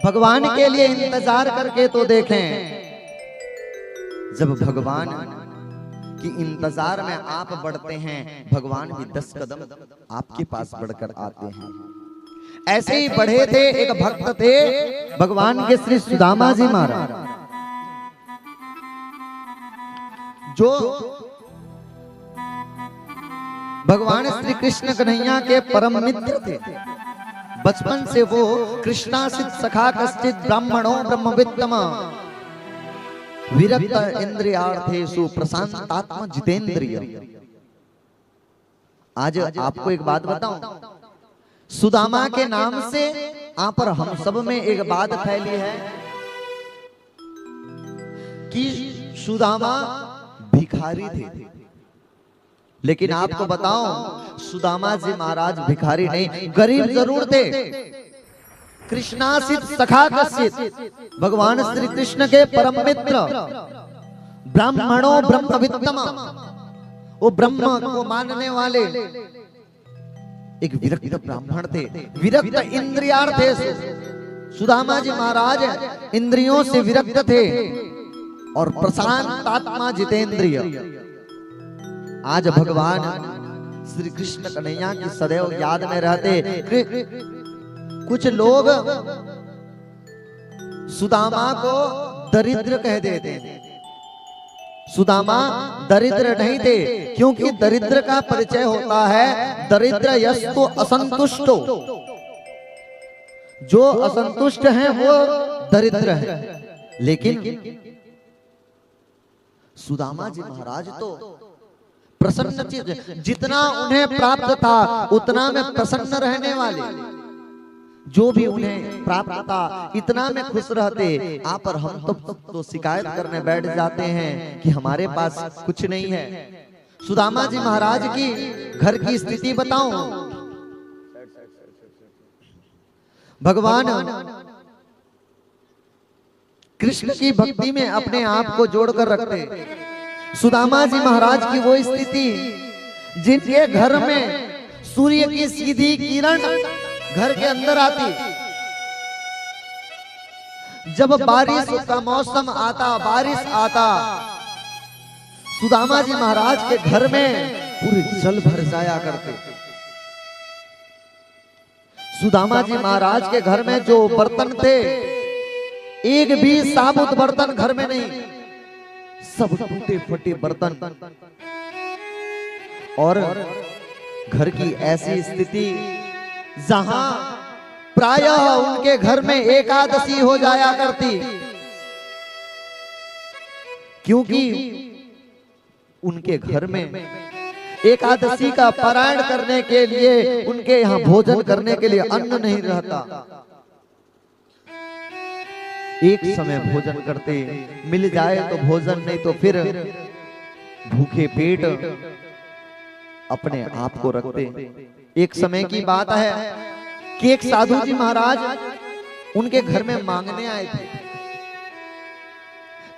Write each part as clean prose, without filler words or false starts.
भगवान के लिए इंतजार करके तो देखें। जब भगवान की इंतजार में आप बढ़ते हैं, भगवान भी 10 कदम आपके पास बढ़कर आते हैं। ऐसे ही बढ़े थे, एक भक्त थे भगवान के श्री सुदामा जी महाराज, जो भगवान श्री कृष्ण कन्हैया के परम मित्र थे। बचपन से वो कृष्णासित सखा कश्चित ब्राह्मणों ब्रह्मवित्तम विरक्त इंद्रियार्थेषु प्रशांतात्मा जितेंद्रिय। आज आपको एक बात बताऊं, सुदामा के नाम से आप पर हम सब में एक बात फैली है कि सुदामा भिखारी थे। लेकिन आपको बताऊं, सुदामा जी महाराज भिखारी नहीं, गरीब जरूर थे। कृष्णासित सखा कश्चित, भगवान श्री कृष्ण के परम मित्र, ब्राह्मणों ब्रह्मवित्तम, वो ब्रह्म को मानने वाले एक विरक्त ब्राह्मण थे। विरक्त इंद्रियार्थेषु, सुदामा जी महाराज इंद्रियों से विरक्त थे और प्रशांत आत्मा जितेंद्रिय। आज भगवान श्री कृष्ण कन्हैया की सदैव याद में रहते। कुछ लोग सुदामा को दरिद्र कह देते हैं। सुदामा दरिद्र नहीं थे, क्योंकि दरिद्र का परिचय होता है दरिद्र यस्तु असंतुष्टो। जो असंतुष्ट है वो दरिद्र है। लेकिन सुदामा जी महाराज तो प्रसन्न चीज, जितना उन्हें प्राप्त था उतना में प्रसन्न रहने वाले, जो भी उन्हें प्राप्त था इतना में खुश रहते। आप और हम तो शिकायत करने बैठ जाते हैं कि हमारे पास कुछ नहीं है। सुदामा जी महाराज की घर की स्थिति बताऊं, भगवान कृष्ण की भक्ति में अपने आप को जोड़कर रखते। सुदामा जी महाराज की वो स्थिति, जिनके घर में सूर्य की सीधी किरण घर के अंदर आती, जब बारिश का मौसम आता, बारिश आता, सुदामा जी महाराज के घर में पूरे जल भर जाया करते। सुदामा जी महाराज के घर में जो बर्तन थे, एक भी साबुत बर्तन घर में नहीं, सब टूटे फटे बर्तन। और घर की ऐसी स्थिति जहां प्रायः उनके घर में एकादशी हो जाया करती, क्योंकि उनके घर में एकादशी का पारायण करने के लिए, उनके यहाँ भोजन करने के लिए अन्न नहीं रहता। एक समय भोजन करते, मिल जाए तो भोजन, नहीं तो फिर भूखे पेट अपने आप को रखते। एक समय की बात है कि एक साधु जी महाराज उनके घर में मांगने आए थे।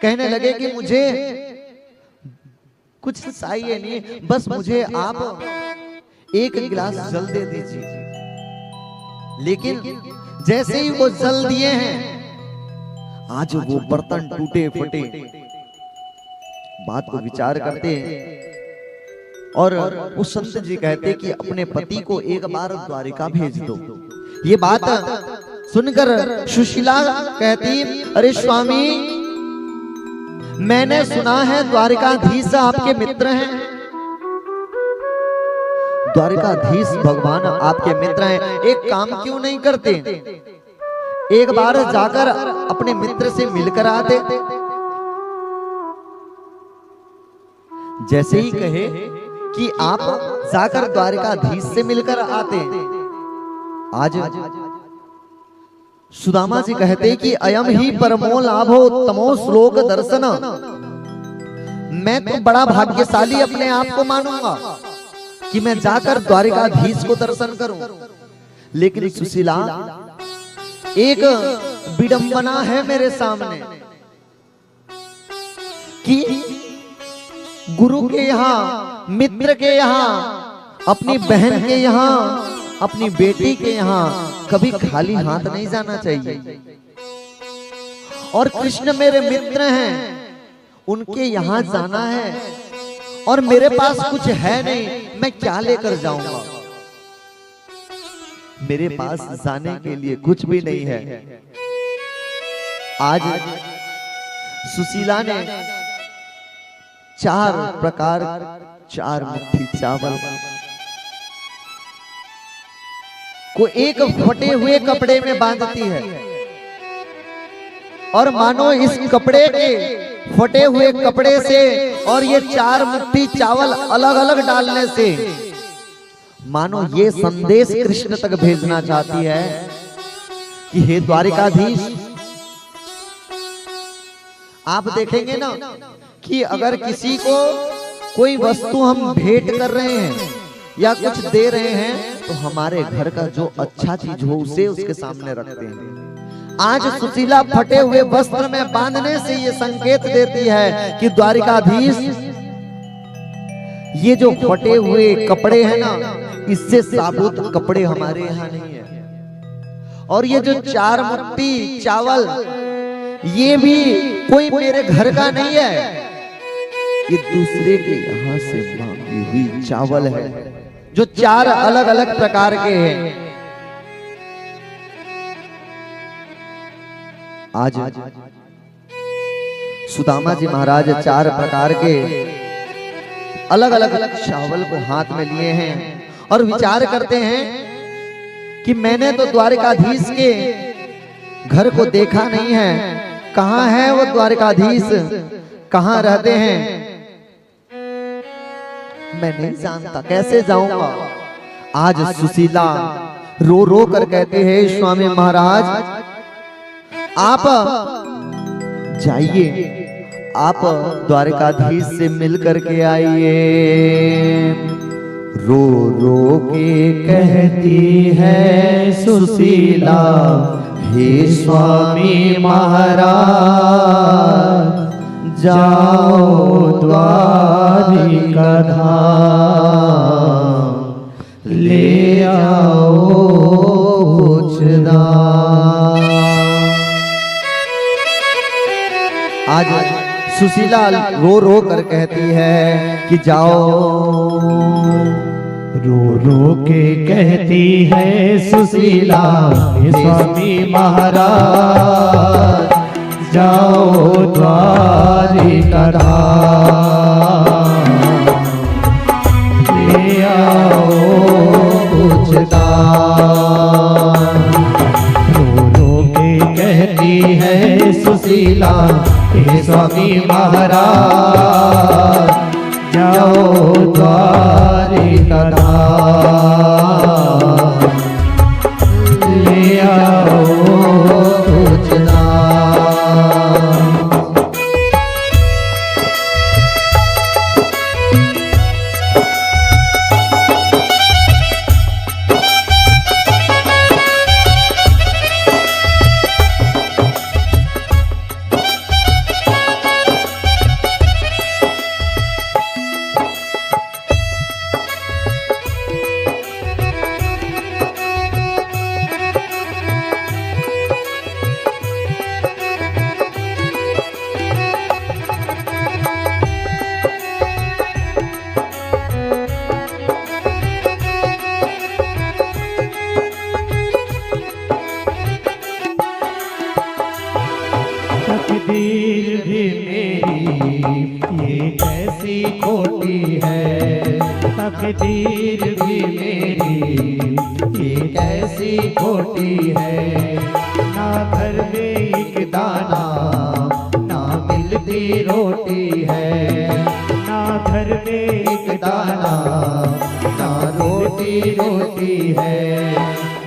कहने लगे कि मुझे कुछ चाहिए नहीं, बस मुझे आप एक गिलास जल दे दीजिए। लेकिन जैसे ही वो जल दिए हैं, आज वो बर्तन टूटे फटे। बात को विचार करते और उस संत जी कहते कि अपने पति को एक बार द्वारिका भेज दो। ये बात सुनकर सुशीला कहती, अरे स्वामी, मैंने सुना है द्वारिकाधीश आपके मित्र हैं। द्वारिकाधीश भगवान आपके मित्र हैं, एक काम क्यों नहीं करते, एक बार जाकर अपने मित्र से मिलकर आते। जैसे ही कहे कि आप जाकर द्वारिकाधीश से मिलकर आते, आज सुदामा जी कहते कि अयम ही परमो लाभो तमो श्लोक दर्शन। मैं तो बड़ा भाग्यशाली अपने आप को मानूंगा कि मैं जाकर द्वारिकाधीश को दर्शन करूं। लेकिन सुशीला, एक विडंबना है मेरे सामने कि गुरु के यहाँ, मित्र के यहाँ, अपनी बहन के यहाँ, अपनी बेटी के यहाँ कभी खाली हाथ नहीं जाना चाहिए। और कृष्ण मेरे मित्र हैं, उनके यहां जाना है और मेरे पास कुछ है नहीं, मैं क्या लेकर जाऊंगा? मेरे पास जाने के लिए कुछ भी नहीं है। आज सुशीला ने 4 प्रकार 4 मुट्ठी चावल को एक फटे हुए कपड़े में बांधती है और मानो इस कपड़े के फटे हुए कपड़े से और ये 4 मुट्ठी चावल अलग अलग डालने से मानो ये संदेश कृष्ण तक भेजना चाहती है कि हे द्वारिकाधीश, आप देखेंगे ना कि अगर किसी को कोई वस्तु हम भेंट कर रहे हैं या कुछ दे रहे हैं तो हमारे घर का जो अच्छा चीज हो उसे उसके सामने रखते हैं। आज सुशीला फटे हुए वस्त्र में बांधने से ये संकेत देती है कि द्वारिकाधीश, ये जो फटे हुए कपड़े हैं ना, इससे साबुत कपड़े हमारे यहाँ नहीं है। और ये जो 4 मुट्ठी चावल, ये भी कोई मेरे घर का नहीं है, ये दूसरे के यहाँ से मांगी हुई चावल है, जो 4 अलग अलग प्रकार के हैं। आज सुदामा जी महाराज 4 प्रकार के अलग अलग चावल को हाथ में लिए हैं और विचार करते हैं कि मैंने तो द्वारिकाधीश के घर को देखा नहीं है, कहां है वो द्वारिकाधीश, कहां रहते हैं, मैं नहीं जानता, कैसे जाऊंगा? आज सुशीला रो रो कर कहते हैं, स्वामी महाराज आप जाइए, आप द्वारिकाधीश से मिल करके आइए। रो रो के कहती है सुशीला, हे स्वामी महाराज जाओ द्वारिका धाम, ले आओ कुछ दान। आज सुशीला रो रो कर कहती है कि जाओ, रो रो के कहती है सुशीला, हे स्वामी महाराज जाओ द्वारिका धाम, ले आओ कुछ दान। रो रो के कहती है सुशीला, हे स्वामी महाराज जाओ द्वारिका धाम, ले आओ कुछ दान। तकदीर भी मेरी ये कैसी खोटी है, तकदीर भी मेरी ये कैसी खोटी है। ना घर में एक दाना ना मिलती रोटी है, ना घर में एक दाना ना रोटी है।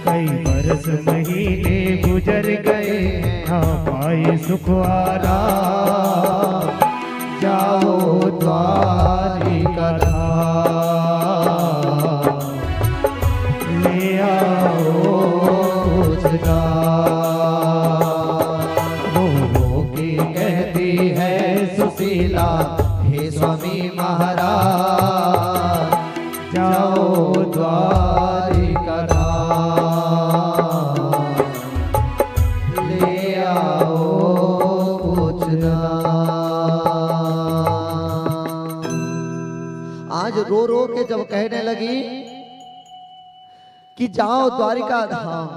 कई बरस महीने गुजर गए ना पाए सुख आराम, जाओ द्वारिका धाम, ले आओ कुछ दान। रो रो के कहती है सुशीला, हे स्वामी महाराज जाओ द्वारिका धाम, ले आओ आज रो रो के जब कहने लगी कि जाओ द्वारिका धाम,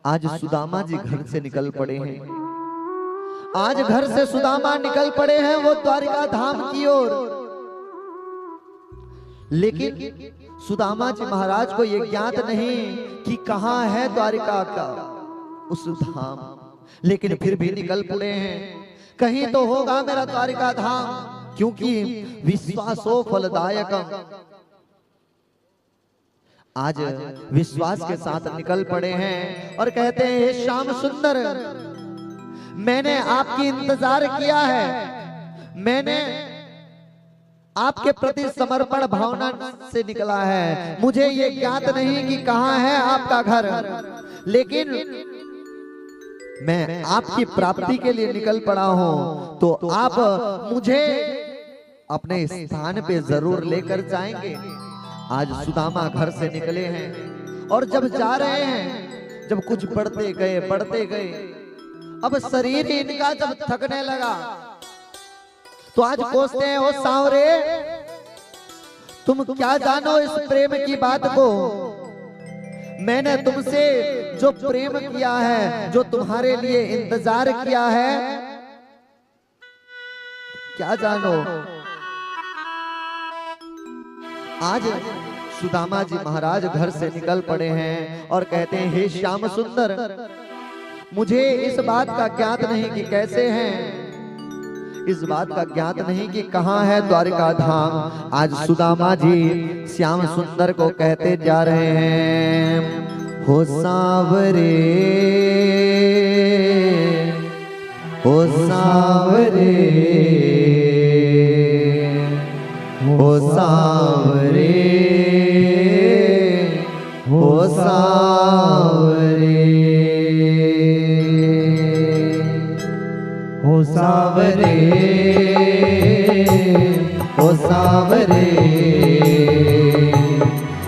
आज सुदामा जी घर से निकल पड़े हैं। आज घर से सुदामा निकल पड़े हैं वो द्वारिका धाम की ओर। लेकिन सुदामा जी महाराज को यह ज्ञात नहीं कि कहां है द्वारिका का उस धाम, लेकिन फिर भी निकल पड़े हैं। कहीं तो होगा मेरा द्वारिका धाम, क्योंकि विश्वासो फलदायक। आज विश्वास के साथ निकल पड़े हैं और कहते हैं हे श्याम सुंदर, मैंने आपकी इंतजार किया है, मैंने आपके प्रति समर्पण भावना से निकला है। मुझे ये ज्ञात नहीं कि कहां है आपका घर, लेकिन मैं आपकी प्राप्ति के लिए निकल पड़ा हूं, तो आप मुझे अपने स्थान पे जरूर लेकर जाएंगे। आज सुदामा घर से निकले हैं और जब जा रहे हैं, जब कुछ बढ़ते गए, अब शरीर इनका जब थकने लगा, तो आज कोसते हैं ओ सांवरे, तुम क्या जानो इस प्रेम की बात को। मैंने तुमसे जो प्रेम किया है, जो तुम्हारे लिए इंतजार किया है, क्या जानो। आज सुदामा जी महाराज घर से निकल पड़े हैं और कहते हैं हे श्याम सुंदर, मुझे इस बात का ज्ञात नहीं कि कैसे हैं, इस बात का ज्ञात नहीं कि कहां है द्वारिका धाम। आज सुदामा जी श्याम सुंदर को कहते जा रहे हैं हो सांवरे, हो सांवरे, हो सांवरे, हो सांवरे, हो सांवरे, हो सांवरे,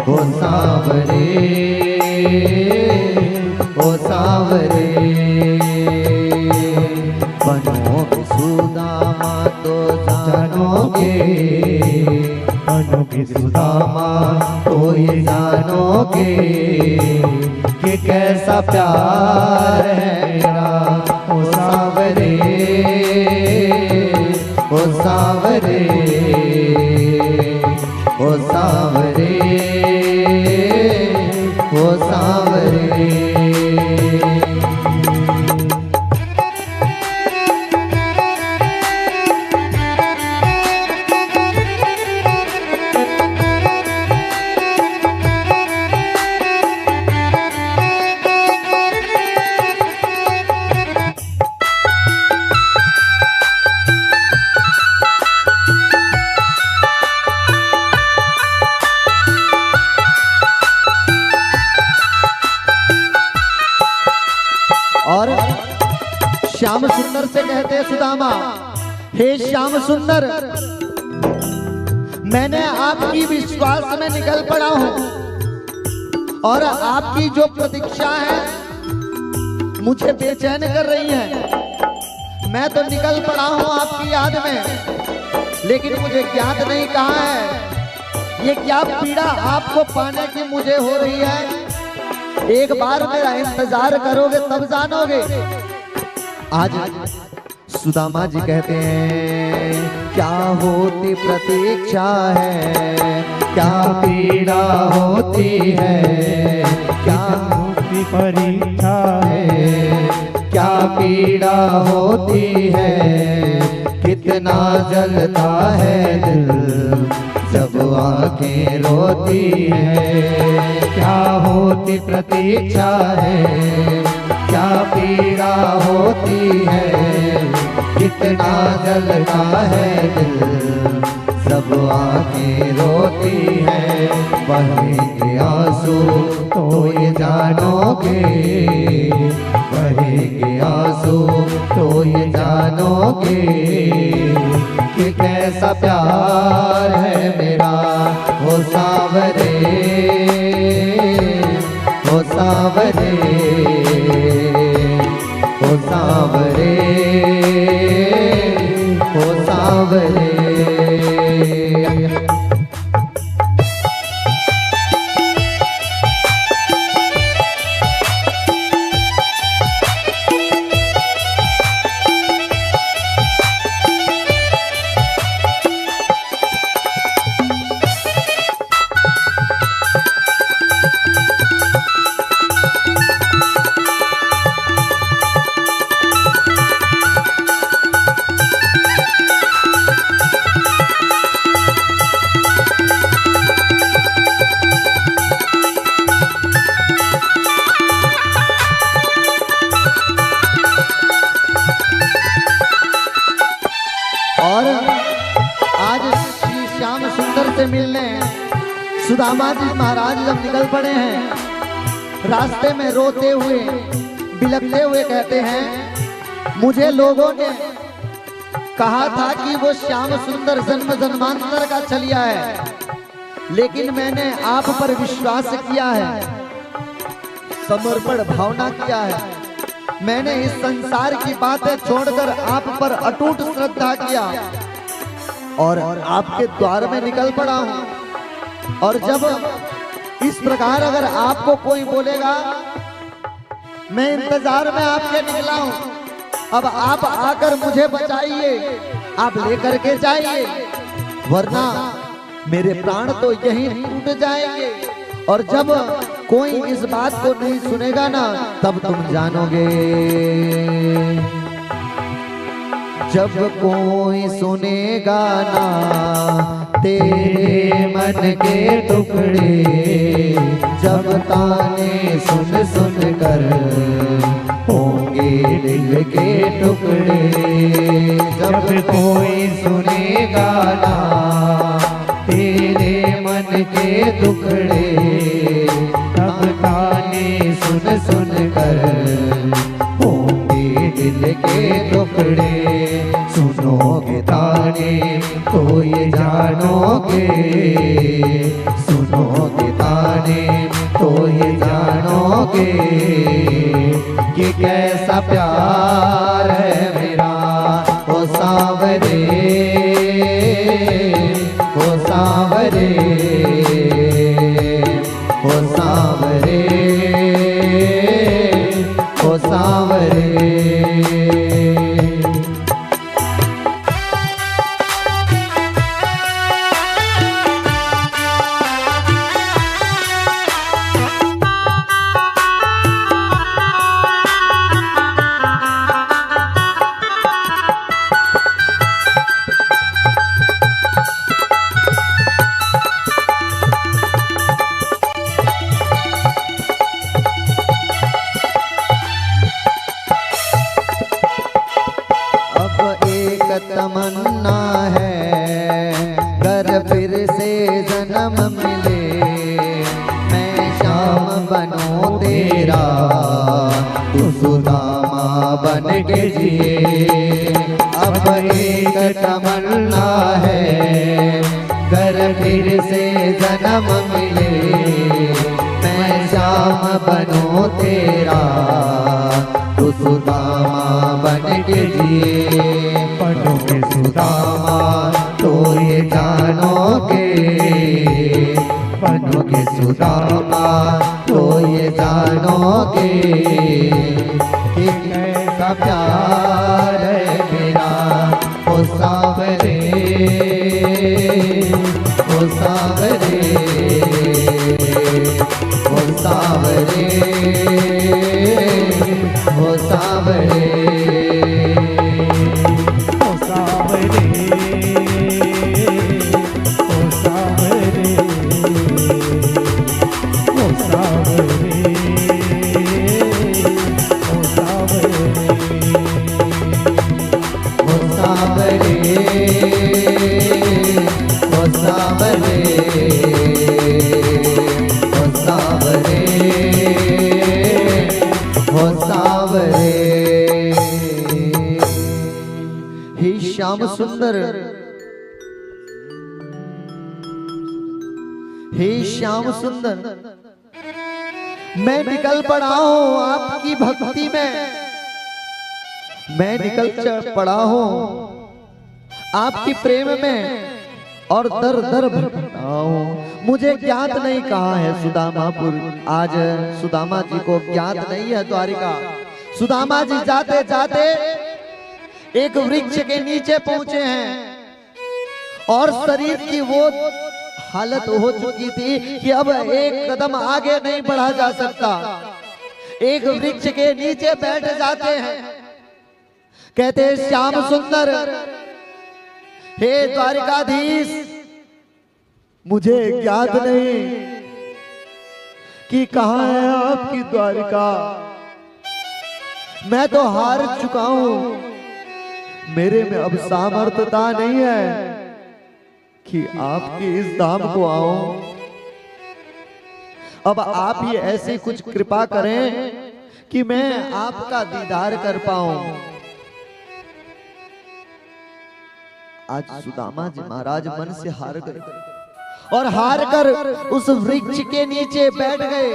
हो सांवरे, हो सांवरे। बनोगे सुदामा तो जानोगे, बनोगे सुदामा तो ये जानोगे कि कैसा प्यार है मेरा। ओ सांवरे, ओ सांवरे, ओ सांवरे, ओ सांवरे। और श्याम सुंदर से कहते हैं सुदामा, हे श्याम सुंदर, मैंने आपकी विश्वास में निकल पड़ा हूं और आपकी जो प्रतीक्षा है मुझे बेचैन कर रही है। मैं तो निकल पड़ा हूं आपकी याद में, लेकिन मुझे ज्ञात नहीं कहां है। ये क्या पीड़ा आपको पाने की मुझे हो रही है। एक बार मेरा इंतजार करोगे तब जानोगे। आज सुदामा जी कहते हैं क्या होती प्रतीक्षा है, क्या पीड़ा होती है, क्या होती परीक्षा है, क्या पीड़ा होती है, कितना जलता है दिल जब आंखें रोती है। क्या होती प्रतीक्षा है, क्या पीड़ा होती है, कितना जलता है दिल जब आंखें रोती है। बहेंगे आंसू तो ये जानोगे, बहेंगे आंसू तो ये जानोगे कि कैसा प्यार है मेरा। हो सांवरे, हो सांवरे, हो सांवरे, सांवरे। और आज श्री श्याम सुंदर से मिलने सुदामा जी महाराज जब निकल पड़े हैं, रास्ते में रोते हुए बिलखते हुए कहते हैं, मुझे लोगों ने कहा था कि वो श्याम सुंदर जन्म जन्मांतर का चलिया है, लेकिन मैंने आप पर विश्वास किया है, समर्पण भावना किया है। मैंने इस संसार की बातें छोड़कर आप पर अटूट श्रद्धा किया और आपके द्वार में निकल पड़ा हूं। और जब इस प्रकार अगर आपको कोई बोलेगा, मैं इंतजार में आपके निकला हूं, अब आप आकर मुझे बचाइए, आप लेकर के जाइए, वरना मेरे प्राण तो यहीं टूट जाएंगे। और जब कोई इस बात को नहीं सुनेगा ना, तब तुम जानोगे। जब कोई सुनेगा ना तेरे मन के टुकड़े, जब ताने सुन सुन कर होंगे दिल के टुकड़े। जब कोई सुनेगा ना तेरे मन के टुकड़े, तब ताने सुन सुन कर होंगे दिल के टुकड़े। सुनोगे ताने तो ये जानोगे, सुनोगे ताने तो ये जानोगे कि कैसा प्यार है मेरा ओ सांवरे, ओ सांवरे, ओ सांवरे, ओ सांवरे। तमन्ना है घर फिर से जन्म मिले, मैं श्याम बनूं तेरा, तू सुदामा बन के जिए। अब एक तमन्ना है घर फिर से जन्म मिले, मैं श्याम बनूं तेरा, तू सुदामा बन के जिए। बनोगे सुदामा तो ये जानोगे, बनोगे सुदामा तो ये जानोगे कि कैसा प्यार है मेरा ओ सांवरे, ओ सांवरे, ओ सांवरे, ओ सांवरे। श्याम सुंदर, हे श्याम सुंदर, मैं निकल पड़ा हूं आपकी भक्ति में, मैं निकल पड़ा हूं आपकी प्रेम में और दर दर भटकाऊं। मुझे ज्ञात नहीं कहाँ है सुदामापुर। आज सुदामा जी को ज्ञात नहीं है द्वारिका। सुदामा जी जाते जाते एक वृक्ष के नीचे पहुंचे हैं और शरीर की वो हालत हो चुकी थी कि अब एक कदम आगे नहीं बढ़ा जा सकता। एक वृक्ष के नीचे बैठ जाते हैं, कहते हैं श्याम सुंदर, हे द्वारिकाधीश, मुझे ज्ञात नहीं कि कहां है आपकी द्वारिका। मैं तो हार चुका हूं, मेरे में अब सामर्थ्यता नहीं है कि आपके इस धाम को आऊं। अब आप ही ऐसी कुछ कृपा करें कि मैं आपका दीदार कर पाऊं। आज सुदामा जी महाराज मन से हार गए और हार कर उस वृक्ष के नीचे बैठ गए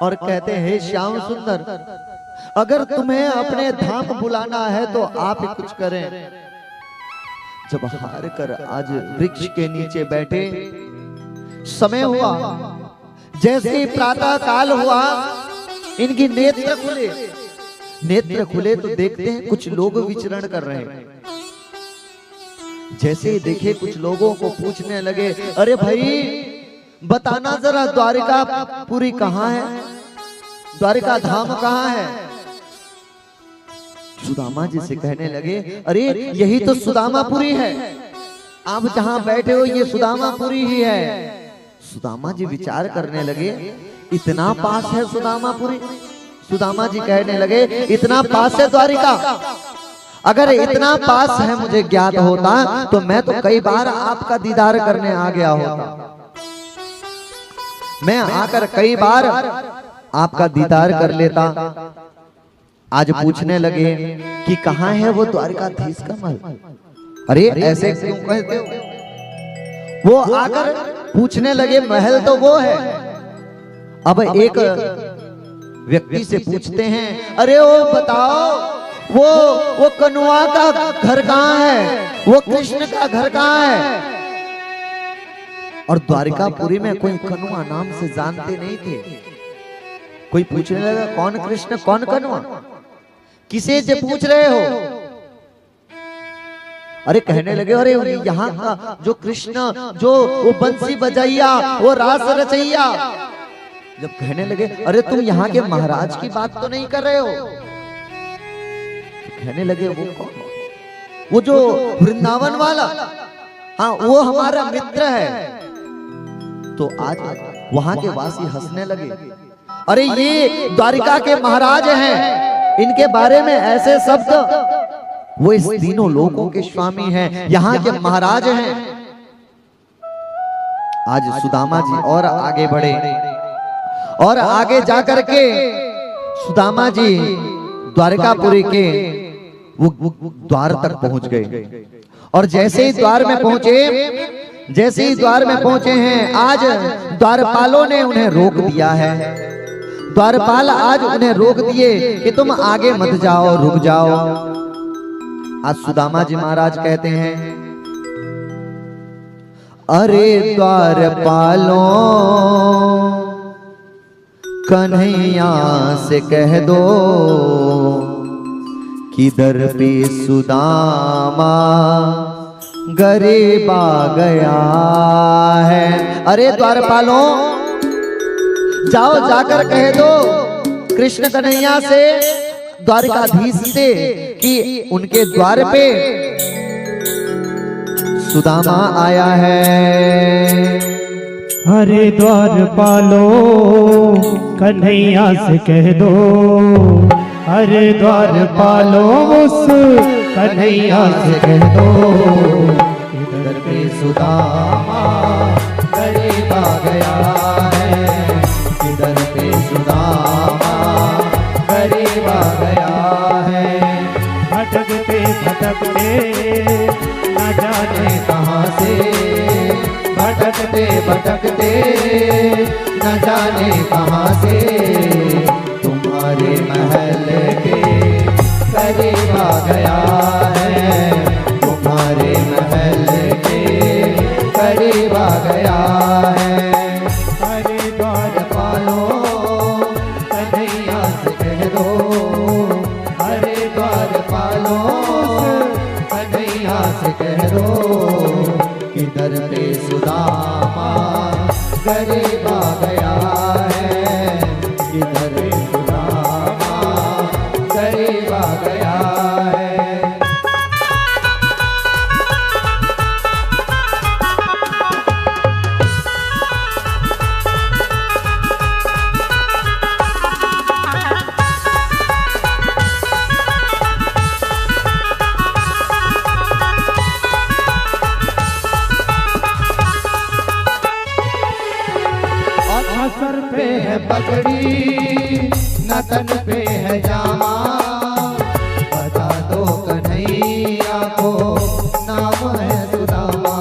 और कहते हैं, श्याम सुंदर, अगर तुम्हें अपने धाम बुलाना है तो आप ही कुछ करें। जब हार कर आज वृक्ष के नीचे बैठे, समय हुआ, जैसे ही प्रातः काल हुआ, इनकी नेत्र खुले। नेत्र खुले तो देखते हैं कुछ लोग विचरण कर रहे हैं। जैसे ही देखे कुछ लोगों को पूछने लगे, अरे भाई बताना जरा द्वारिका पुरी कहां है, द्वारिका धाम कहां है। सुदामा जी से कहने लगे, अरे यही तो सुदामापुरी है, आप जहां बैठे हो ये सुदामापुरी ही है। सुदामा जी विचार करने लगे, इतना पास है सुदामापुरी। सुदामा जी कहने लगे, इतना पास है द्वारिका, अगर इतना पास है मुझे ज्ञात होता तो मैं तो कई बार आपका दीदार करने आ गया होता। मैं आकर कई बार आपका दीदार कर लेता। आज पूछने लगे कि कहां है वो द्वारिकाधीश का महल। अरे ऐसे क्यों कहते हो? वो आकर पूछने लगे, महल तो वो है। अब एक व्यक्ति से पूछते हैं, अरे वो बताओ वो कनुआ का घर कहां है, वो कृष्ण का घर कहां है। और द्वारिकापुरी में कोई कनुआ नाम से जानते नहीं थे। कोई पूछने लगा, कौन कृष्ण कौन कनुआ, किसे से पूछ रहे हो। अरे कहने लगे, अरे यहाँ का जो कृष्ण, जो वो बंसी बजैया, वो रास रचैया। जब कहने लगे, अरे तुम यहाँ के महाराज की बात तो नहीं कर रहे हो। कहने लगे, वो कौन? वो जो वृंदावन वाला, हाँ वो हमारा मित्र है। तो आज वहां के वासी हंसने लगे, अरे ये द्वारिका के महाराज हैं, इनके बारे में ऐसे शब्द, वो इस तीनों लोकों के स्वामी हैं, यहाँ के महाराज हैं। आज सुदामा जी और आगे बढ़े और आगे जाकर के सुदामा जी द्वारिकापुरी के वो द्वार तक पहुंच गए। और जैसे ही द्वार में पहुंचे, जैसे ही द्वार में पहुंचे हैं, आज द्वारपालों ने उन्हें रोक दिया है। द्वारपाल आज उन्हें रोक दिए कि तुम आगे मत जाओ, रुक जाओ। आज सुदामा जी महाराज कहते हैं, अरे द्वारपालों कन्हैया से कह दो कि दर पे सुदामा गरीब आ गया है। अरे द्वारपालों, जाओ जाकर कह दो कृष्ण कन्हैया से, द्वारिकाधीश से, कि उनके द्वार पे सुदामा आया है। अरे द्वारपालो कन्हैया से कह दो, अरे द्वारपालो उस कन्हैया से कह दो, इधर पे सुदामा गरीब आ गया है, इधर पे सुदामा गरीब आ गया है। भटकते न जाने कहाँ से, भटकते भटकते न जाने कहाँ से, तुम्हारे महल के करीब आ गया है, वालों कन्हैया से कह दो कि दर पे सुदामा गरीब आ गया है, कि दर पे सुदामा गरीब आ गया है। सर पे है पगड़ी न तन पे है जामा, बता दो कन्हैया को नाम है सुदामा,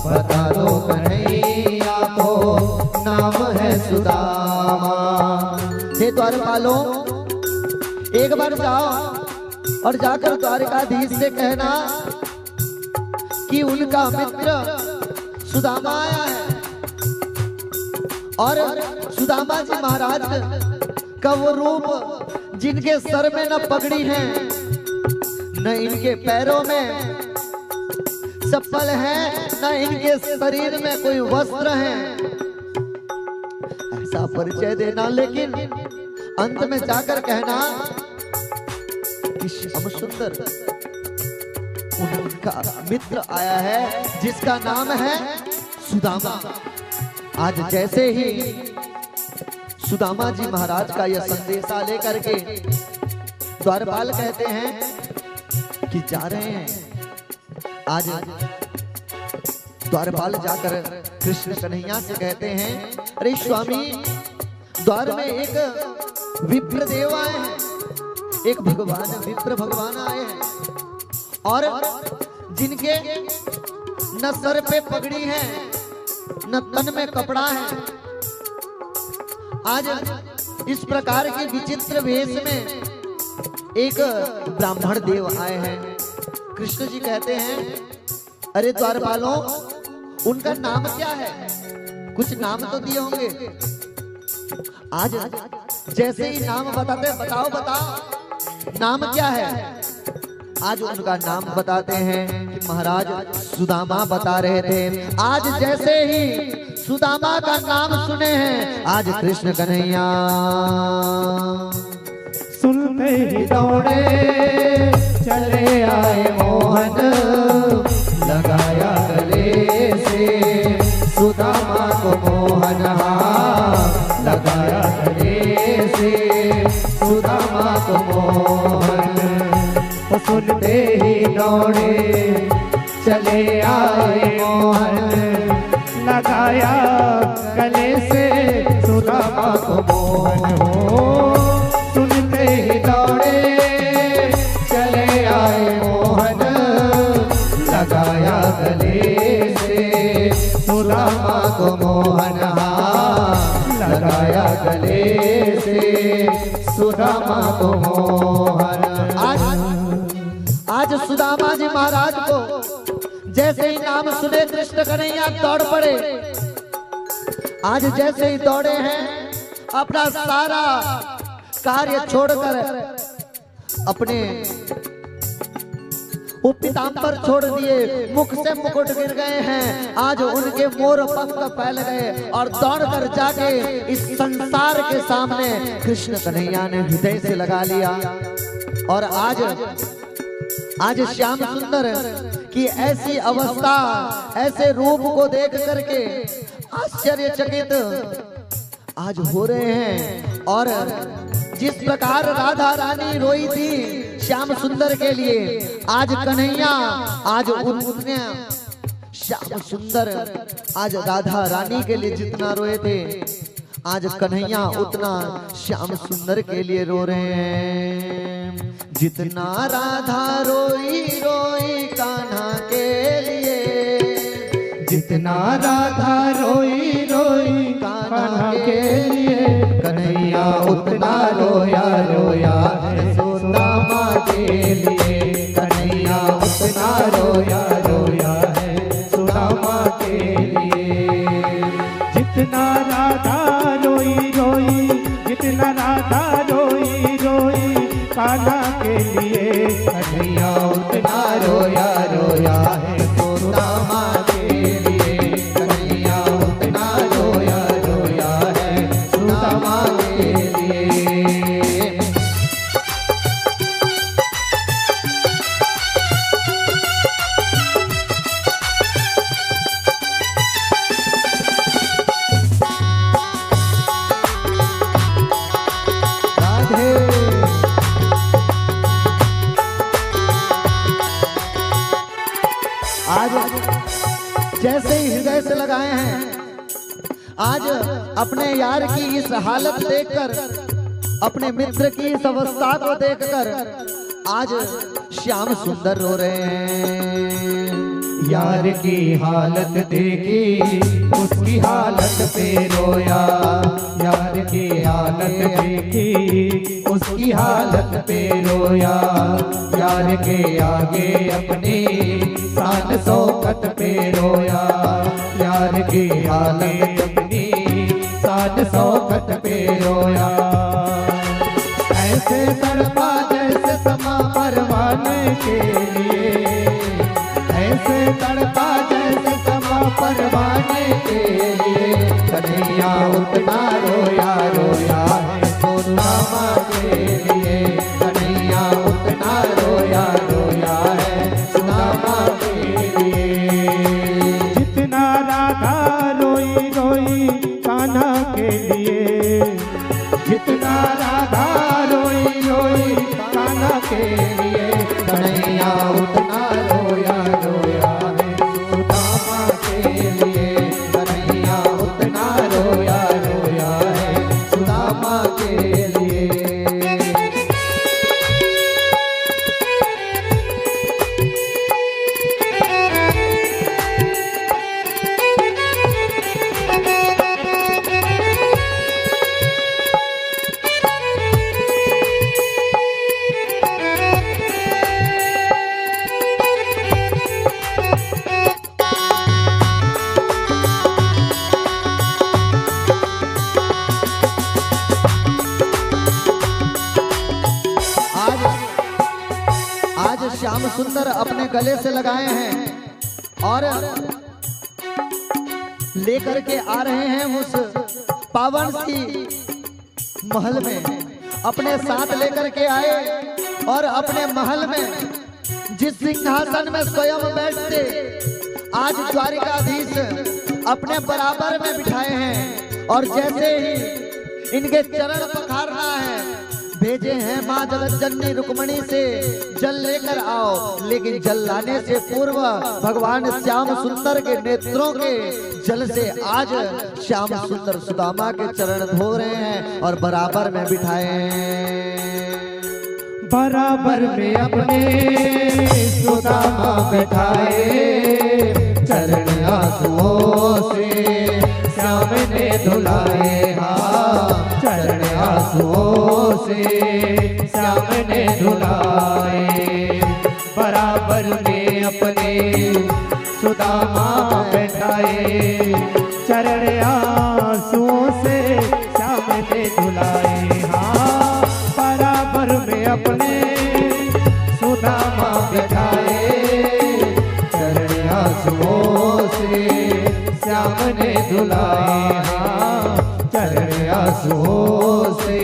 बता दो कन्हैया को नाम है सुदामा। हे द्वारपालों, एक बार जाओ और जाकर द्वारकाधीश से कहना कि उनका मित्र सुदामा आया है और सुदामा जी महाराज का वो रूप जिनके सर में न पगड़ी है न इनके पैरों में चप्पल है न इनके शरीर में कोई वस्त्र है, ऐसा परिचय देना। लेकिन अंत में जाकर कहना कि श्याम सुंदर उनका मित्र आया है जिसका नाम है सुदामा। आज जैसे ही सुदामा जी महाराज का यह संदेशा लेकर के द्वारपाल कहते हैं कि जा रहे हैं। आज द्वारपाल जाकर कृष्ण कन्हैया से कहते हैं, अरे स्वामी, द्वार में एक विप्र देव आए हैं, एक भगवान विप्र भगवान आए हैं और जिनके न सर पे पगड़ी है न तन में कपड़ा है। आज इस प्रकार के विचित्र वेश में एक ब्राह्मण देव आए हैं। कृष्ण जी कहते हैं, अरे द्वारपालों, उनका नाम क्या है? कुछ नाम तो दिए होंगे। आज जैसे ही नाम बताते, बताओ बताओ नाम क्या है? आज उनका नाम बताते हैं कि महाराज सुदामा बता रहे थे। आज जैसे ही सुदामा का नाम सुने हैं, आज कृष्ण कन्हैया सुनते ही दौड़े चले आए मोहन, लगाया गले से सुदामा को मोहन, लगाया गले से सुदामा को मोहन। सुनते ही दौड़े चले आए मोहन, लगाया गले से सुदामा को मोहन हो। सुनते ही दौड़े चले आए मोहन, लगाया गले से सुदामा को मोहन, लगाया गले से सुदामा को मोहन। आज सुदामा जी महाराज को जैसे ही नाम सुने कृष्ण कन्हैया दौड़ पड़े। आज जैसे ही दौड़े हैं, अपना सारा कार्य छोड़कर अपने वो पीताम्बर छोड़ दिए, मुख से मुकुट गिर गए हैं। आज उनके मोर पंख फैल गए और दौड़कर जाके इस संसार के सामने कृष्ण कन्हैया ने हृदय से लगा लिया। और आज श्याम सुंदर की ऐसी अवस्था, ऐसे रूप को देख करके आश्चर्यचकित आज हो रहे हैं। और जिस प्रकार राधा रानी रोई थी श्याम सुंदर के लिए, आज कन्हैया, आज उनने श्याम सुंदर आज राधा रानी के लिए जितना रोए थे, आज कन्हैया उतना श्याम सुंदर के लिए रो रहे हैं। जितना राधा रोई रोई कान्हा के लिए, जितना राधा रोई रोई कान्हा के लिए, कन्हैया उतना रोया रोया सुदामा के लिए, कन्हैया उतना रोया रोया है सुदामा के लिए। जितना राधा रोई रोई, जितना राधा रोई रोई कान्हा के लिए कन्हैया उतना रोया रोया है सुदामा के लिए कन्हैया उतना रोया रोया है सुदामा के लिए। आज जैसे ही हृदय से लगाए हैं, आज अपने यार की इस हालत देखकर, अपने मित्र की इस अवस्था को देखकर आज श्याम सुंदर रो रहे हैं। यार की हालत देखी उसकी हालत पे रोया, यार की हालत देखी उसकी हालत पे रोया, यार के आगे अपनी शान शौकत पे रोया, यार की हालत अपनी शान शौकत पे रोया। ऐसे तड़पा जैसे समा परवाने के लिए, ऐसे तड़पा जैसे समा परवाने के लिए कन्हैया उतना रोया रोया है सुदामा के लिए, कन्हैया उतना रोया रोया है सुदामा के लिए। जितना राधा रोई रोई कान्हा के लिए, जितना राधा रोई रोई कान्हा के लिए कन्हैया उतना रोया रोया है सुदामा के लिए, कन्हैया उतना रोया रोया है सुदामा के लिए। आज श्याम सुंदर अपने गले से लगाए हैं और लेकर के आ रहे हैं उस पावन सी महल में, अपने साथ लेकर के आए और अपने महल में जिस सिंहासन में स्वयं बैठते आज द्वारिकाधीश अपने बराबर में बिठाए हैं। और जैसे ही इनके चरण पखारना है, भेजे हैं माँ जगत जननी रुक्मणी से जल लेकर आओ, लेकिन जल लाने से पूर्व भगवान श्याम सुंदर के नेत्रों के जल से आज श्याम सुंदर सुदामा के चरण धो रहे हैं और बराबर में बिठाए हैं। बराबर में अपने सुदामा बैठाए, चरण आंसुओं से श्याम ने धुलाए, हाँ चरण आंसुओं से श्याम ने धुलाए। बराबर में अपने सुदामा बैठाए, चरण आंसुओं से श्याम ने धुलाए, हाँ बराबर में अपने सुदामा बैठाए, चरण आंसुओं से श्याम ने धुलाए, हाँ चरण आंसुओं से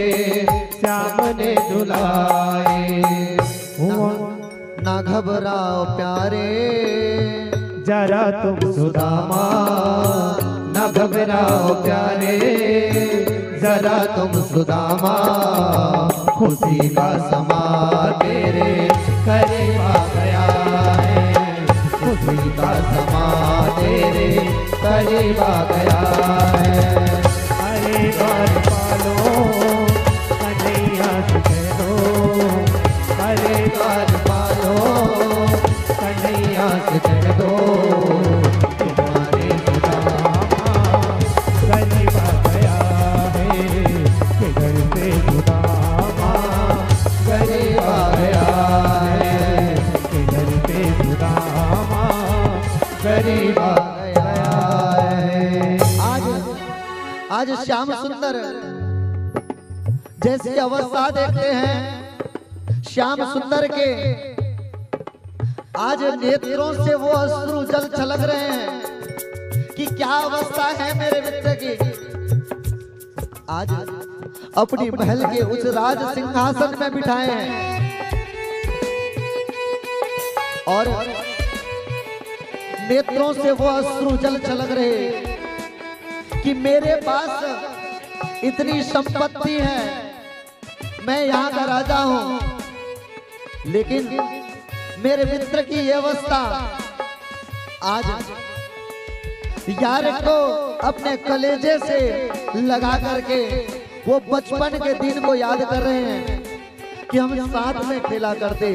श्याम ने धुलाए। ना घबराओ प्यारे जरा तुम सुदामा, न घबराओ प्यारे जरा तुम सुदामा, खुशी का समा तेरे करीब आ गया है, खुशी का समा तेरे करीब आ गया है। अरे बार पालो कन्हैया से कह दो, अरे बार पालो कन्हैया से कह दो, तुम्हारे सुदामा करीब आ गया है, कि घर से सुदामा करीब आ गया है, कि घर से सुदामा करीब आ गया है। आज श्याम सुंदर जैसी अवस्था देखते हैं, श्याम सुंदर के आज नेत्रों से वो अश्रु जल छलक रहे हैं कि क्या अवस्था है मेरे मित्र की। आज अपनी महल के उस राज सिंहासन में बिठाए हैं और नेत्रों से वो अश्रु जल छलक रहे कि मेरे पास इतनी संपत्ति है, मैं यहाँ का राजा हूं, लेकिन मेरे मित्र की ये अवस्था। आज यार को अपने कलेजे से लगा करके वो बचपन के दिन को याद कर रहे हैं कि हम साथ में खेला करते,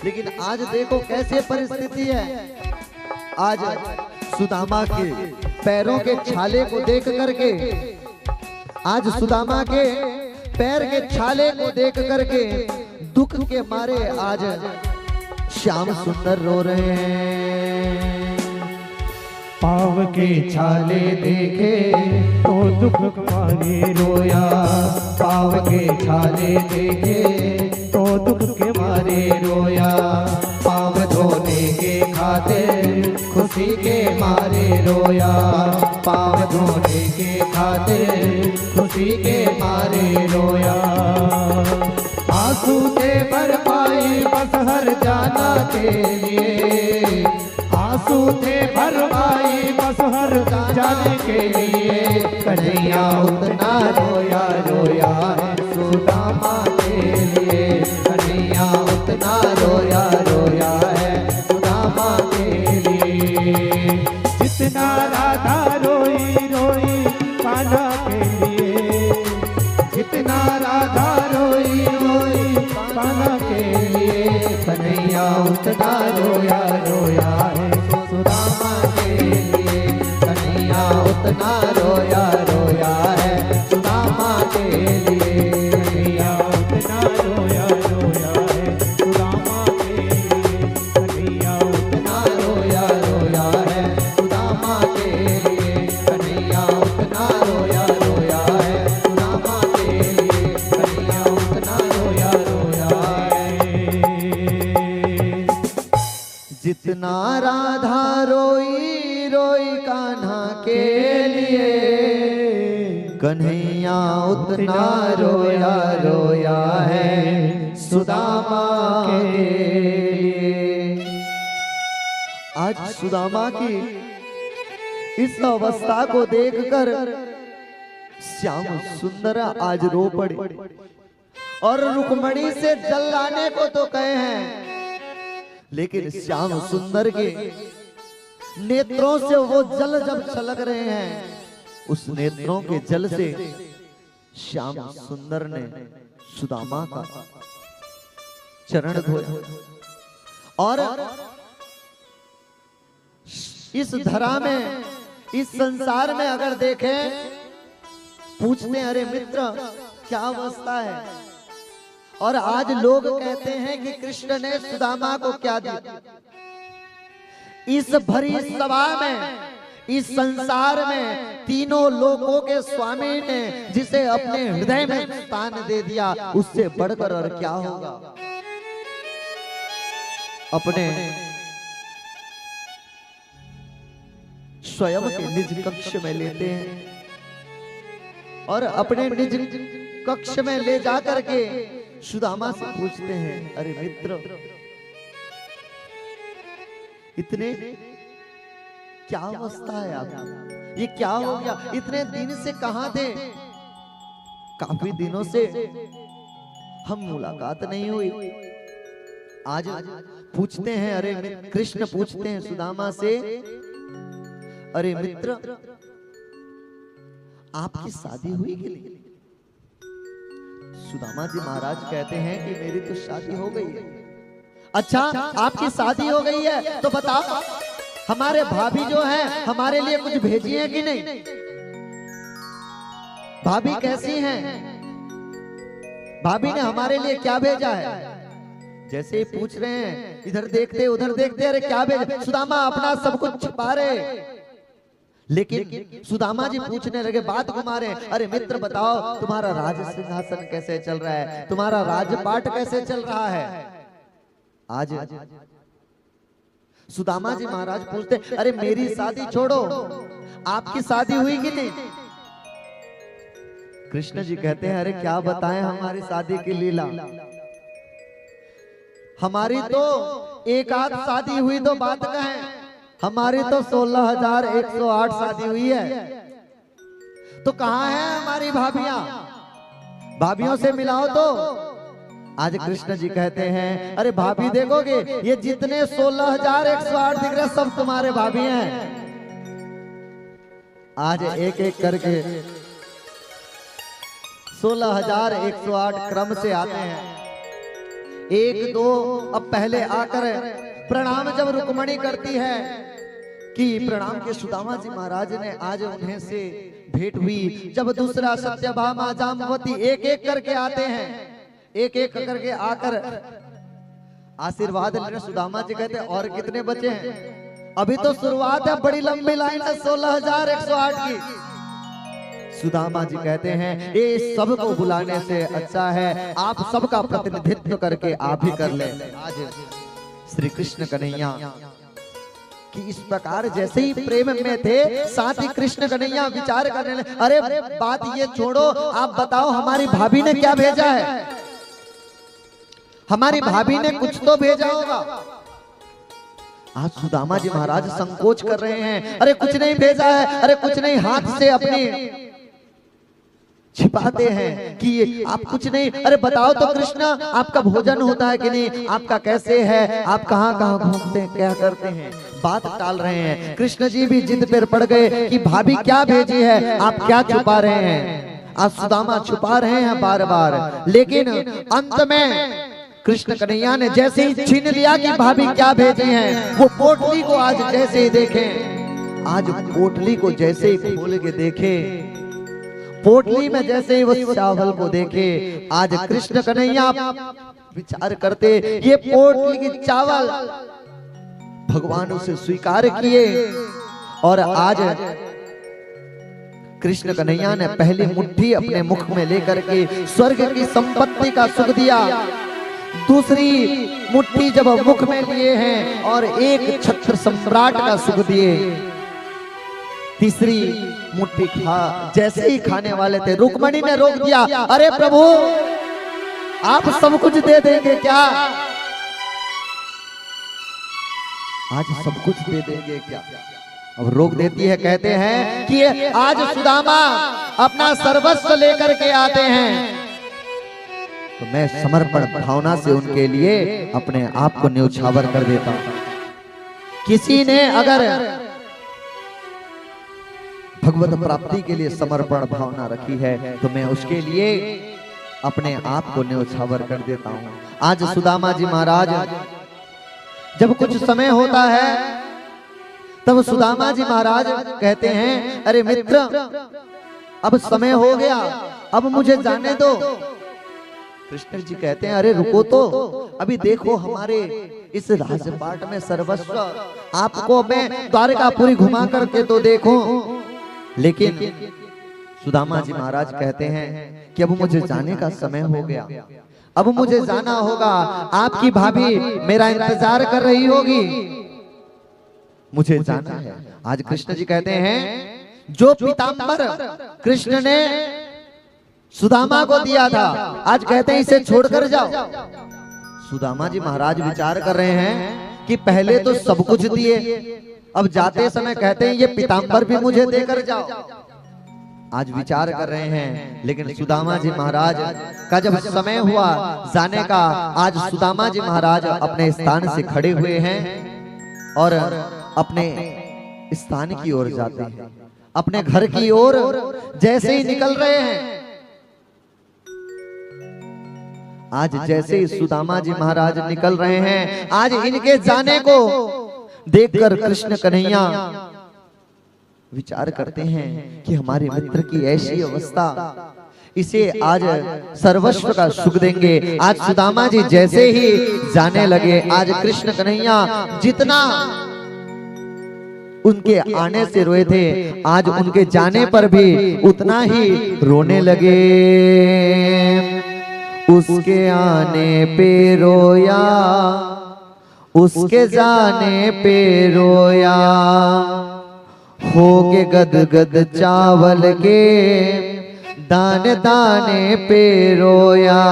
लेकिन आज देखो कैसे परिस्थिति है। आज सुदामा के पैरों के छाले को देख करके, आज सुदामा के पैर के छाले को देख करके दुख के मारे आज श्याम सुंदर रो रहे हैं। पाव के छाले देखे तो दुख मारे रोया, पाव के छाले देखे तो दुख के मारे रोया, पाव धोने के खातिर खुशी के मारे रोया, पाव धोने के खातिर खुशी के मारे रोया। आंसू थे भरपाई बस हर जाना के लिए, आंसू थे भरपाई बस हर जाने के लिए, कन्हैया उतना रोया रोया है सुदामा के लिए, कन्हैया उतना रोया रोया है सुदामा के लिए। जितना राधा रोई रोई कान्हा के लिए, जितना राधा रोई रोई कान्हा के लिए, कन्हैया उतना रोया रोया है सुदामा के लिए, कन्हैया उतना रोया रोया है सुदामा के लिए, कन्हैया उतना रोया रोया है सुदामा के लिए, कन्हैया उतना रोया रोया है सुदामा के लिए, कन्हैया उतना रोया रोया है सुदामा के लिए, कन्हैया उतना रोया रोया है। जितना राधा रोई रोई कान्हा के लिए, कन्हैया उतना रोया रोया है सुदामा के लिए। आज सुदामा की इस अवस्था को देखकर श्याम सुंदर आज रो पड़े और रुक्मणी से जल लाने को तो कहे हैं, लेकिन श्याम सुंदर के नेत्रों से वो जल जब छलक रहे हैं, उस नेत्रों के जल से श्याम सुंदर ने सुदामा का चरण धोया। और इस धरा में, इस संसार में अगर देखें, पूछते हैं अरे मित्र क्या अवस्था है, और आज लोग कहते हैं कि कृष्ण ने सुदामा को क्या दिया। इस भरी सभा में, इस संसार में तीनों लोकों के स्वामी ने जिसे अपने हृदय में स्थान दे दिया, उससे बढ़कर और क्या होगा। अपने स्वयं के निज कक्ष में लेते हैं और अपने निज कक्ष में ले जाकर के सुदामा से पूछते हैं अरे मित्र इतने क्या अवस्था है आपकी, ये क्या हो गया, इतने दिन से कहां थे, काफी दिनों से हम मुलाकात नहीं हुई। आज पूछते हैं अरे कृष्ण पूछते हैं सुदामा से अरे मित्र आपकी शादी हुई कि नहीं। सुदामा जी महाराज कहते हैं कि मेरी तो शादी हो गई है। अच्छा आपकी शादी हो गई है तो बताओ हमारे भाभी जो है हमारे लिए कुछ भेजी है कि नहीं, भाभी कैसी हैं, भाभी ने हमारे लिए क्या भेजा है। जैसे ही पूछ रहे हैं इधर देखते उधर देखते अरे क्या भेजा। सुदामा अपना सब कुछ छिपा रहे, लेकिन सुदामा जी पूछने लगे, बात घुमा रहे हैं, अरे मित्र बताओ तुम्हारा राज सिंहासन कैसे चल रहा है, तुम्हारा राजपाट कैसे चल रहा है। आज सुदामा जी महाराज पूछते, अरे मेरी शादी छोड़ो, आपकी शादी हुई कि नहीं। कृष्ण जी कहते हैं, अरे क्या बताएं हमारी शादी की लीला, हमारी तो एक आध शादी हुई तो बात कहें, हमारी तो 16,108 शादी हुई है। तो कहां है हमारी भाभियां, भाभियों से मिलाओ तो। आज कृष्ण जी कहते हैं, अरे भाभी देखोगे ये जितने 16,108 दिख रहे सब तुम्हारे भाभी हैं। आज एक एक करके 16,108 क्रम से आते हैं। एक दो अब पहले आकर प्रणाम जब रुक्मणी करती है कि प्रणाम के सुदामा जी महाराज ने आज उन्हें से भेंट हुई। जब दूसरा सत्यभामा जाम्बवती एक एक करके आते हैं, एक एक करके आकर आशीर्वाद लेने, सुदामा जी कहते हैं और कितने बचे हैं, अभी तो शुरुआत है, बड़ी लंबी लाइन है 16,108 की। सुदामा जी कहते हैं ये सबको बुलाने से अच्छा है आप सबका प्रतिनिधित्व करके आप ही कर ले। आज श्री कृष्ण कन्हैया कि इस प्रकार जैसे ही प्रेम में थे, साथ ही कृष्ण कन्हैया विचार करने लगे, अरे बात ये छोड़ो, आप बताओ हमारी भाभी ने क्या भेजा है, हमारी भाभी ने कुछ तो भेजा होगा। आज सुदामा जी महाराज संकोच कर रहे हैं, अरे कुछ नहीं भेजा है, अरे कुछ नहीं, हाथ से अपनी छिपाते हैं कि आप कुछ नहीं। अरे बताओ तो कृष्ण आपका भोजन होता है कि नहीं, आपका कैसे है, आप कहां कहां घूमते हैं, क्या करते हैं, बात टाल रहे हैं। कृष्ण जी भी जिद पर पड़ गए कि भाभी क्या भेजी है, आप क्या छुपा रहे हैं। आज सुदामा छुपा रहे हैं बार बार, लेकिन अंत में कृष्ण कन्हैया ने जैसे ही छीन लिया कि भाभी क्या भेजी है, वो पोटली को आज जैसे ही देखे, आज पोटली को जैसे ही खोल के देखे, पोटली में जैसे ही वो चावल को देखे, आज कृष्ण कन्हैया विचार करते ये पोटली की चावल भगवान उसे स्वीकार किए। और आज कृष्ण कन्हैया ने पहली मुट्ठी अपने मुख में लेकर के स्वर्ग की संपत्ति का सुख दिया, दूसरी मुट्ठी जब मुख में लिए हैं और एक छत्र सम्राट का सुख दिए, तीसरी मुट्ठी खा जैसे ही खाने वाले थे, रुक्मणी ने रोक दिया, अरे प्रभु आप सब कुछ दे देंगे क्या, आज सब कुछ दे देंगे क्या। अब रोक देती है, कहते हैं कि आज सुदामा अपना सर्वस्व लेकर के आते हैं, तो मैं समर्पण भावना से उनके लिए अपने आप को न्यौछावर कर देता हूं। किसी ने अगर भगवत प्राप्ति के लिए समर्पण भावना रखी है तो मैं उसके लिए अपने आप को न्यौछावर कर देता हूं। आज सुदामा जी महाराज जब कुछ समय होता है तब सुदामा जी महाराज कहते हैं, अरे मित्र अब समय हो गया, अब मुझे जाने दो। कृष्ण जी कहते हैं, अरे रुको तो, अभी देखो हमारे इस राजपाट में सर्वस्व, आपको मैं द्वारकापुरी घुमा करके तो देखो। लेकिन सुदामा जी महाराज कहते हैं कि अब मुझे जाने का समय हो गया, अब मुझे जाना होगा, आपकी भाभी मेरा इंतजार कर रही होगी, मुझे जाना है। आज कृष्ण जी कहते हैं जो पीतांबर कृष्ण ने सुदामा को दिया था, आज कहते हैं इसे छोड़कर जाओ। सुदामा जी महाराज विचार कर रहे हैं कि पहले तो सब कुछ दिए, अब जाते समय कहते हैं ये पीतांबर भी मुझे देकर जाओ। आज विचार कर रहे हैं, लेकिन सुदामा जी महाराज का जब समय हुआ जाने का, आज सुदामा जी महाराज अपने स्थान से खड़े हुए हैं और अपने स्थान की ओर जाते हैं, अपने घर की ओर जैसे ही निकल रहे हैं। आज जैसे ही सुदामा जी महाराज निकल रहे हैं, आज इनके जाने को देखकर कृष्ण कन्हैया विचार करते हैं कि हमारे मित्र की ऐसी अवस्था, इसे आज सर्वस्व का सुख देंगे। आज सुदामा जी जैसे ही जाने लगे, आज कृष्ण कन्हैया जितना उनके आने से रोए थे, आज उनके जाने पर भी उतना ही रोने लगे। उसके आने पे रोया, उसके जाने पे रोया, हो के गद गद चावल के दाने दाने पे रोया।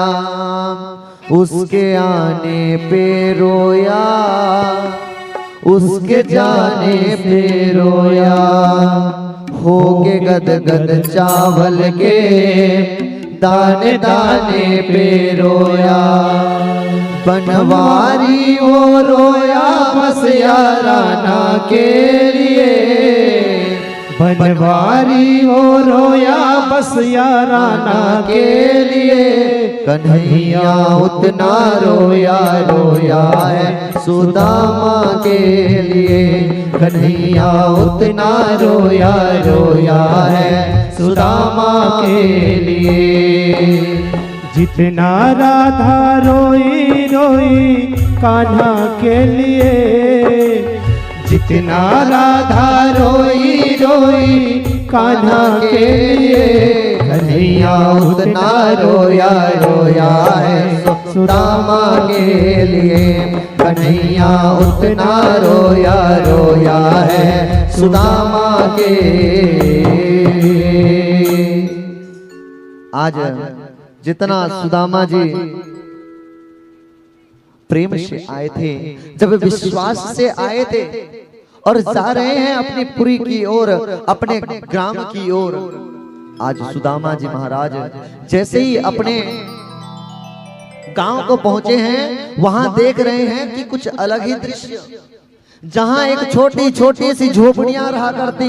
उसके आने पे रोया, उसके जाने पे रोया, हो के गद गद चावल के दाने दाने पे रोया। बनवारी वो रोया बस याराना के लिए, बनवारी हो रोया बस याराना के लिए। कन्हैया उतना रोया रोया है सुदामा के लिए। कन्हैया उतना रोया रोया है सुदामा के लिए। जितना राधा रोई रोई कान्हा के लिए, जितना राधा रोई रोई कान्हा के लिए। कन्हैया उतना रोया रोया है सुदामा के लिए। कन्हैया उतना रोया रोया है सुदामा के। आज जितना सुदामा जी प्रेम से आए थे, जब विश्वास से आए थे और जा रहे हैं अपनी पुरी की ओर, अपने ग्राम की ओर। आज सुदामा जी महाराज जैसे ही अपने गांव को पहुंचे हैं, वहां देख रहे हैं कि कुछ अलग ही दृश्य। जहां एक छोटी छोटी सी झोपड़ियां रहा करती,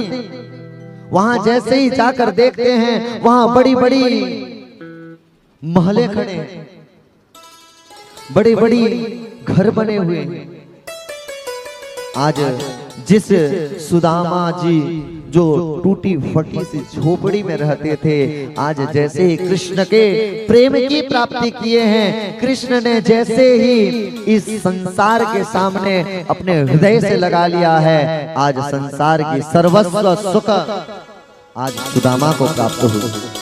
वहां जैसे ही जाकर देखते हैं वहां बड़ी बड़ी महले खड़े हैं, बड़ी बड़ी घर बने हुए हैं। आज जिस सुदामा जी जो टूटी फटी सी झोपड़ी में रहते थे, आज जैसे ही कृष्ण के प्रेम की प्राप्ति किए हैं, कृष्ण ने जैसे ही इस संसार के सामने अपने हृदय से लगा लिया है, आज संसार की सर्वस्व सुख आज सुदामा को प्राप्त हुई।